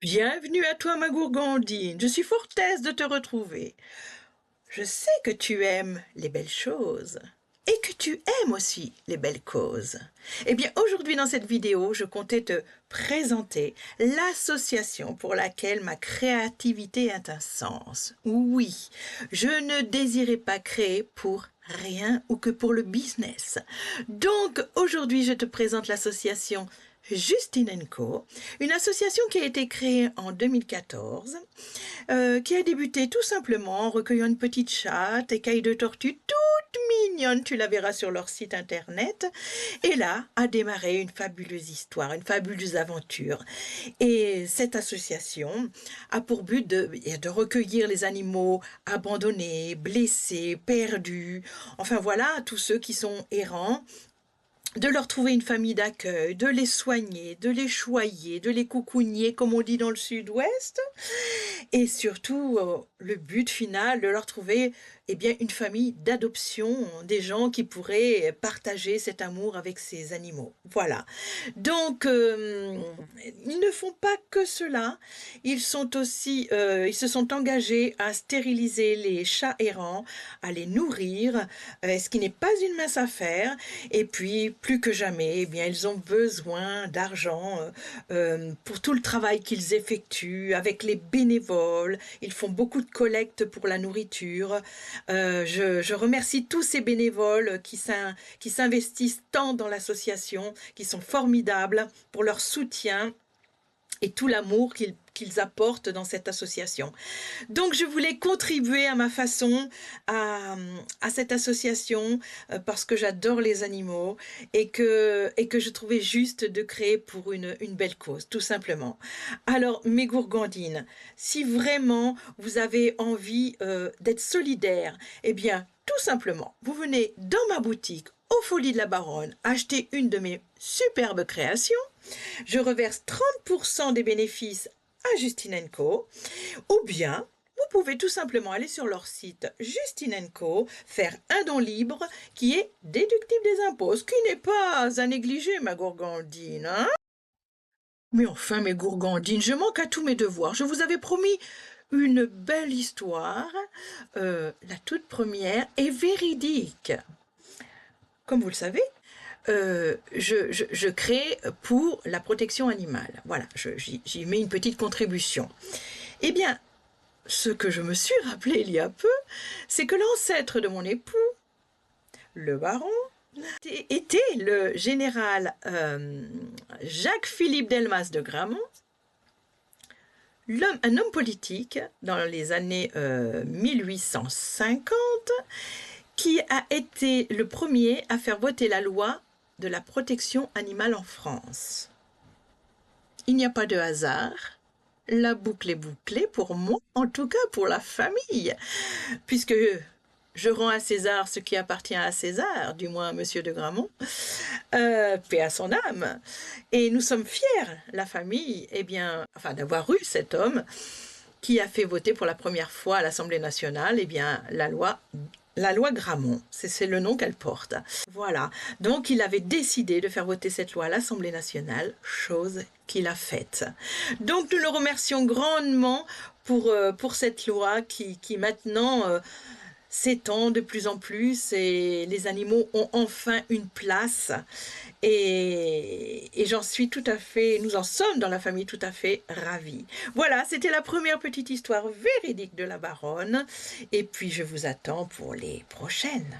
Bienvenue à toi, ma gourgandine. Je suis fort aise de te retrouver. Je sais que tu aimes les belles choses et que tu aimes aussi les belles causes. Eh bien, aujourd'hui dans cette vidéo, je comptais te présenter l'association pour laquelle ma créativité a un sens. Oui, je ne désirais pas créer pour rien ou que pour le business. Donc, aujourd'hui, je te présente l'association Justine & Co, une association qui a été créée en 2014, qui a débuté tout simplement en recueillant une petite chatte, écaille de tortue toute mignonne, tu la verras sur leur site internet, et là a démarré une fabuleuse histoire, une fabuleuse aventure. Et cette association a pour but de recueillir les animaux abandonnés, blessés, perdus, enfin voilà, tous ceux qui sont errants, de leur trouver une famille d'accueil, de les soigner, de les choyer, de les coucougner, comme on dit dans le sud-ouest, et surtout, le but final de leur trouver eh bien, une famille d'adoption, des gens qui pourraient partager cet amour avec ces animaux. Voilà. Donc, ils ne font pas que cela. Ils se sont engagés à stériliser les chats errants, à les nourrir, ce qui n'est pas une mince affaire. Et puis, plus que jamais, eh bien, ils ont besoin d'argent pour tout le travail qu'ils effectuent avec les bénévoles. Ils font beaucoup de collectes pour la nourriture. Je remercie tous ces bénévoles qui s'investissent tant dans l'association, qui sont formidables pour leur soutien et tout l'amour qu'ils apportent dans cette association. Donc je voulais contribuer à ma façon à cette association parce que j'adore les animaux et que je trouvais juste de créer pour une belle cause, tout simplement. Alors mes gourgandines, si vraiment vous avez envie d'être solidaire, eh bien tout simplement, vous venez dans ma boutique aux Folies de la Baronne acheter une de mes superbes créations. Je reverse 30% des bénéfices à Justine & Co. Ou bien, vous pouvez tout simplement aller sur leur site Justine & Co, faire un don libre qui est déductible des impôts, ce qui n'est pas à négliger, ma gourgandine, hein? Mais enfin, mes gourgandines, je manque à tous mes devoirs. Je vous avais promis une belle histoire. La toute première est véridique. Comme vous le savez, je crée pour la protection animale. Voilà, j'y mets une petite contribution. Eh bien, ce que je me suis rappelé il y a peu, c'est que l'ancêtre de mon époux, le baron, était le général Jacques-Philippe Delmas de Gramont, un homme politique dans les années 1850, qui a été le premier à faire voter la loi de la protection animale en France. Il n'y a pas de hasard. La boucle est bouclée pour moi, en tout cas pour la famille, puisque je rends à César ce qui appartient à César, du moins à Monsieur de Gramont, paix à son âme. Et nous sommes fiers, la famille, eh bien, enfin, d'avoir eu cet homme qui a fait voter pour la première fois à l'Assemblée nationale, eh bien, la loi Gramont, c'est le nom qu'elle porte. Voilà, donc il avait décidé de faire voter cette loi à l'Assemblée nationale, chose qu'il a faite. Donc nous le remercions grandement pour cette loi qui maintenant s'étend de plus en plus et les animaux ont enfin une place et j'en suis tout à fait, nous en sommes dans la famille tout à fait ravis. Voilà, c'était la première petite histoire véridique de la baronne et puis je vous attends pour les prochaines.